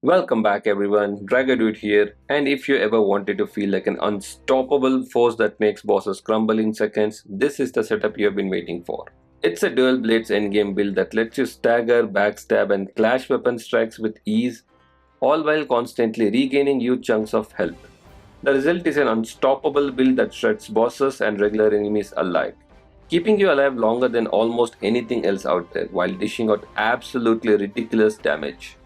Welcome back everyone, Dragadude here, and if you ever wanted to feel like an unstoppable force that makes bosses crumble in seconds, this is the setup you have been waiting for. It's a dual blades endgame build that lets you stagger, backstab and clash weapon strikes with ease, all while constantly regaining huge chunks of health. The result is an unstoppable build that shreds bosses and regular enemies alike, keeping you alive longer than almost anything else out there while dishing out absolutely ridiculous damage.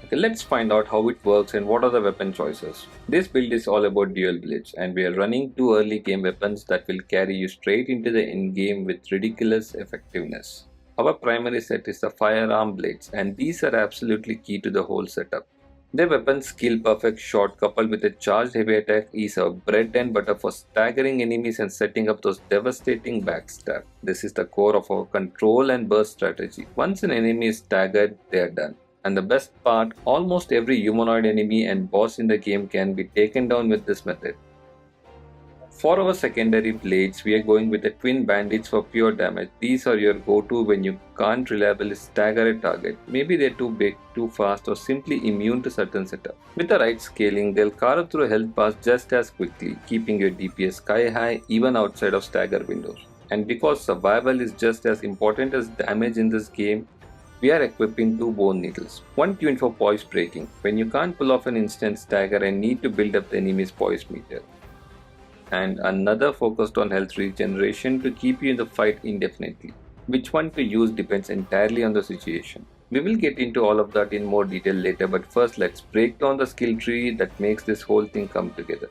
Okay, let's find out how it works and what are the weapon choices. This build is all about dual blades and we are running two early game weapons that will carry you straight into the end game with ridiculous effectiveness. Our primary set is the firearm blades and these are absolutely key to the whole setup. Their weapons skill perfect shot coupled with a charged heavy attack is our bread and butter for staggering enemies and setting up those devastating backstab. This is the core of our control and burst strategy. Once an enemy is staggered, they are done. And the best part, almost every humanoid enemy and boss in the game can be taken down with this method. For our secondary blades, we are going with the twin bandits for pure damage. These are your go-to when you can't reliably stagger a target. Maybe they're too big, too fast or simply immune to certain setup. With the right scaling, they'll carve through health bars just as quickly, keeping your DPS sky high even outside of stagger windows. And because survival is just as important as damage in this game, we are equipping two bone needles, one tuned for poise breaking, when you can't pull off an instant stagger and need to build up the enemy's poise meter, and another focused on health regeneration to keep you in the fight indefinitely. Which one to use depends entirely on the situation. We will get into all of that in more detail later, but first let's break down the skill tree that makes this whole thing come together.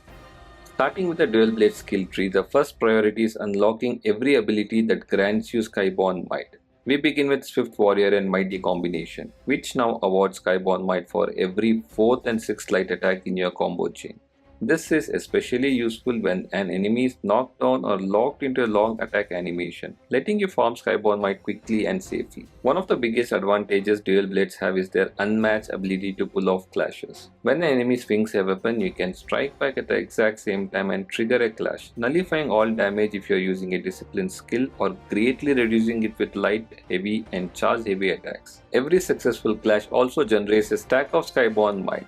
Starting with the dual blade skill tree, the first priority is unlocking every ability that grants you Skyborn Might. We begin with Swift Warrior and Mighty combination, which now awards Skyborn Might for every 4th and 6th light attack in your combo chain. This is especially useful when an enemy is knocked down or locked into a long attack animation, letting you farm Skyborn Might quickly and safely. One of the biggest advantages dual blades have is their unmatched ability to pull off clashes. When an enemy swings a weapon, you can strike back at the exact same time and trigger a clash, nullifying all damage if you are using a disciplined skill or greatly reducing it with light, heavy and charged heavy attacks. Every successful clash also generates a stack of Skyborn Might.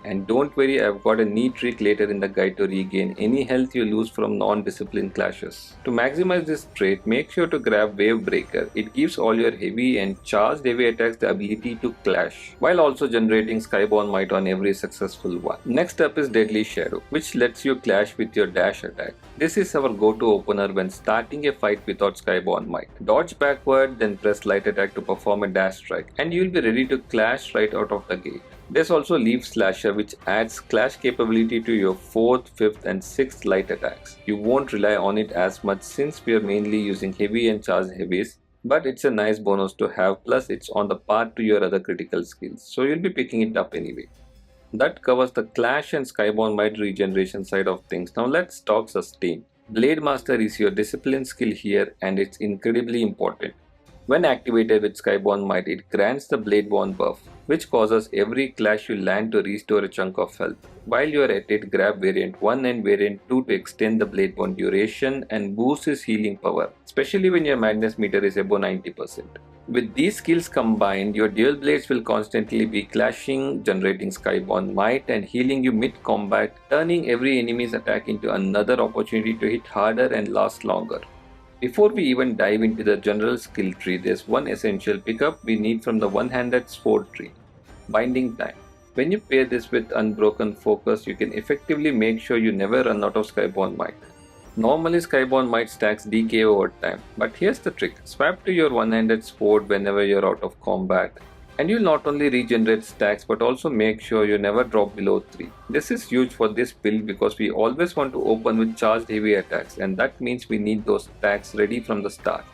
And don't worry, I've got a neat trick later in the guide to regain any health you lose from non-disciplined clashes. To maximize this trait, make sure to grab Wave Breaker. It gives all your heavy and charged heavy attacks the ability to clash, while also generating Skyborn Might on every successful one. Next up is Deadly Shadow, which lets you clash with your dash attack. This is our go-to opener when starting a fight without Skyborn Might. Dodge backward, then press light attack to perform a dash strike, and you'll be ready to clash right out of the gate. There's also Leaf Slasher, which adds clash capability to your 4th, 5th and 6th light attacks. You won't rely on it as much since we are mainly using heavy and charged heavies, but it's a nice bonus to have, plus it's on the path to your other critical skills, so you'll be picking it up anyway. That covers the clash and Skyborn Might regeneration side of things. Now let's talk sustain. Blade Master is your discipline skill here and it's incredibly important. When activated with Skyborn Might, it grants the Bladeborn buff, which causes every clash you land to restore a chunk of health. While you are at it, grab variant 1 and variant 2 to extend the Bladeborn duration and boost his healing power, especially when your madness meter is above 90%. With these skills combined, your dual blades will constantly be clashing, generating Skyborn Might and healing you mid-combat, turning every enemy's attack into another opportunity to hit harder and last longer. Before we even dive into the general skill tree, there's one essential pickup we need from the one-handed sword tree: Binding Time. When you pair this with Unbroken Focus, you can effectively make sure you never run out of Skyborn Might. Normally Skyborn Might stacks DK over time, but here's the trick: swap to your one-handed sword whenever you're out of combat, and you'll not only regenerate stacks but also make sure you never drop below 3. This is huge for this build because we always want to open with charged heavy attacks, and that means we need those stacks ready from the start.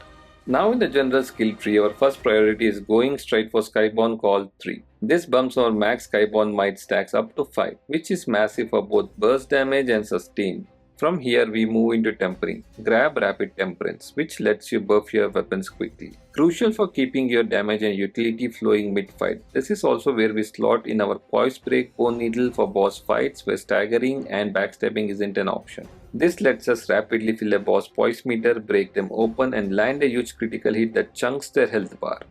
Now in the general skill tree, our first priority is going straight for Skyborn Call 3. This bumps our max Skyborn Might stacks up to 5, which is massive for both burst damage and sustain. From here we move into tempering. Grab Rapid Temperance, which lets you buff your weapons quickly. Crucial for keeping your damage and utility flowing mid-fight. This is also where we slot in our Poise Break Bone Needle for boss fights where staggering and backstabbing isn't an option. This lets us rapidly fill a boss poise meter, break them open and land a huge critical hit that chunks their health bar.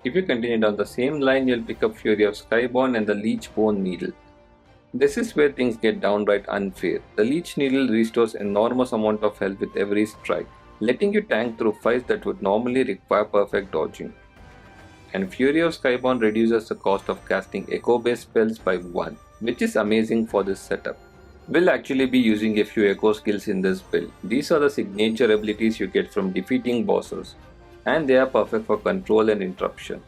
If you continue down the same line, you'll pick up Fury of Skyborn and the Leech Bone Needle. This is where things get downright unfair. The Leech Needle restores enormous amount of health with every strike, letting you tank through fights that would normally require perfect dodging. And Fury of Skyborn reduces the cost of casting echo-based spells by 1, which is amazing for this setup. We'll actually be using a few echo skills in this build. These are the signature abilities you get from defeating bosses, and they are perfect for control and interruption.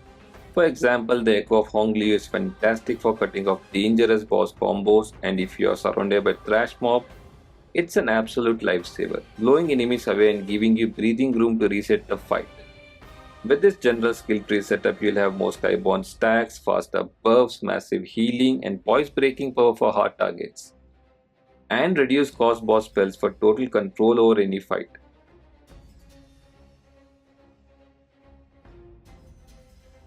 For example, the Echo of Hongli is fantastic for cutting off dangerous boss combos, and if you are surrounded by trash mob, it's an absolute lifesaver, blowing enemies away and giving you breathing room to reset the fight. With this general skill tree setup, you'll have more Skyborn stacks, faster buffs, massive healing, and poise breaking power for hard targets, and reduce cost boss spells for total control over any fight.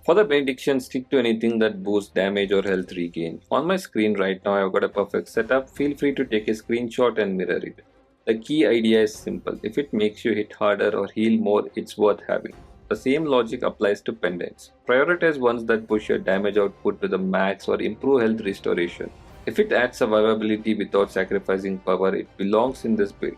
For the Benedictions, stick to anything that boosts damage or health regain. On my screen right now, I've got a perfect setup. Feel free to take a screenshot and mirror it. The key idea is simple. If it makes you hit harder or heal more, it's worth having. The same logic applies to Pendants. Prioritize ones that push your damage output to the max or improve health restoration. If it adds survivability without sacrificing power, it belongs in this build.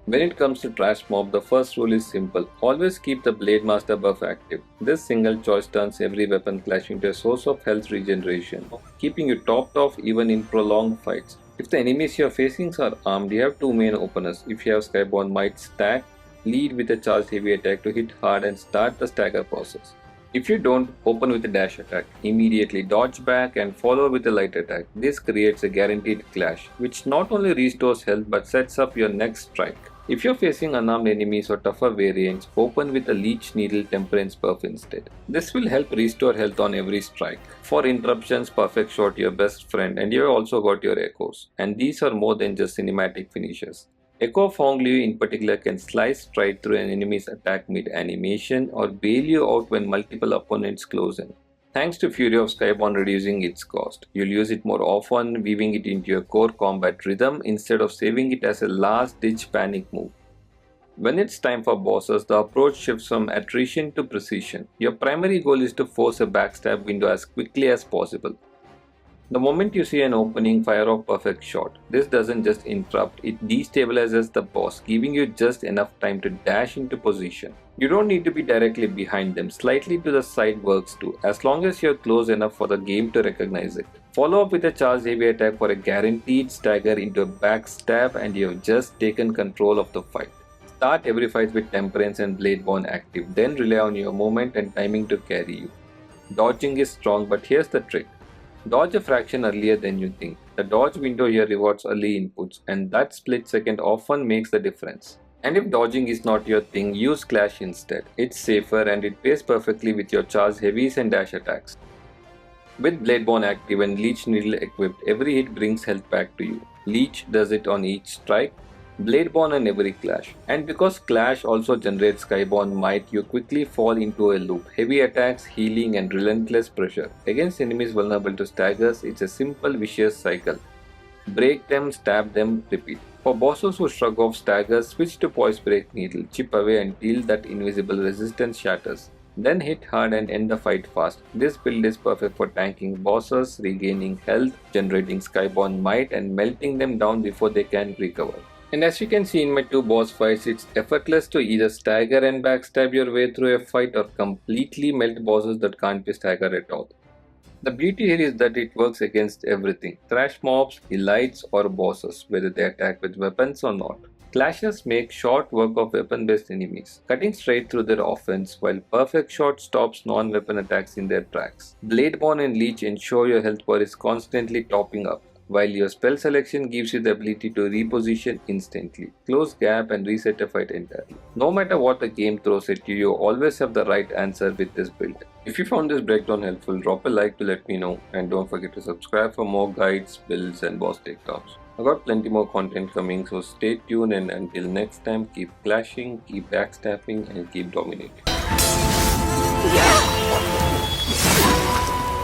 When it comes to Trash Mob, the first rule is simple. Always keep the Blade Master buff active. This single choice turns every weapon clash into a source of health regeneration, keeping you topped off even in prolonged fights. If the enemies you are facing are armed, you have two main openers. If you have Skyborn Might stack, lead with a charged heavy attack to hit hard and start the stagger process. If you don't, open with a dash attack, immediately dodge back and follow with a light attack. This creates a guaranteed clash, which not only restores health but sets up your next strike. If you're facing unarmed enemies or tougher variants, open with a Leech Needle Temperance buff instead. This will help restore health on every strike. For interruptions, Perfect Shot your best friend, and you've also got your echoes. And these are more than just cinematic finishes. Echo of Hongli in particular can slice right through an enemy's attack mid-animation or bail you out when multiple opponents close in. Thanks to Fury of Skyborn reducing its cost, you'll use it more often, weaving it into your core combat rhythm instead of saving it as a last-ditch panic move. When it's time for bosses, the approach shifts from attrition to precision. Your primary goal is to force a backstab window as quickly as possible. The moment you see an opening, fire off Perfect Shot. This doesn't just interrupt, it destabilizes the boss, giving you just enough time to dash into position. You don't need to be directly behind them, slightly to the side works too, as long as you're close enough for the game to recognize it. Follow up with a charged heavy attack for a guaranteed stagger into a backstab and you have just taken control of the fight. Start every fight with Temperance and Bladeborn active, then rely on your movement and timing to carry you. Dodging is strong, but here's the trick. Dodge a fraction earlier than you think. The dodge window here rewards early inputs, and that split second often makes the difference. And if dodging is not your thing, use Clash instead. It's safer and it pairs perfectly with your charged heavies and dash attacks. With Bladeborn active and Leech Needle equipped, every hit brings health back to you. Leech does it on each strike, Bladeborn on every clash. And because Clash also generates Skyborn Might, you quickly fall into a loop. Heavy attacks, healing and relentless pressure. Against enemies vulnerable to staggers, it's a simple vicious cycle. Break them, stab them, repeat. For bosses who shrug off staggers, switch to Poise Break Needle, chip away until that invisible resistance shatters. Then hit hard and end the fight fast. This build is perfect for tanking bosses, regaining health, generating Skyborn Might and melting them down before they can recover. And as you can see in my two boss fights, it's effortless to either stagger and backstab your way through a fight or completely melt bosses that can't be staggered at all. The beauty here is that it works against everything, trash mobs, elites or bosses, whether they attack with weapons or not. Clashes make short work of weapon-based enemies, cutting straight through their offense, while Perfect Shot stops non-weapon attacks in their tracks. Bladeborn and Leech ensure your health bar is constantly topping up, while your spell selection gives you the ability to reposition instantly, close gap and reset a fight entirely. No matter what the game throws at you, you always have the right answer with this build. If you found this breakdown helpful, drop a like to let me know, and don't forget to subscribe for more guides, builds and boss takedowns. I've got plenty more content coming, so stay tuned, and until next time, keep clashing, keep backstabbing and keep dominating.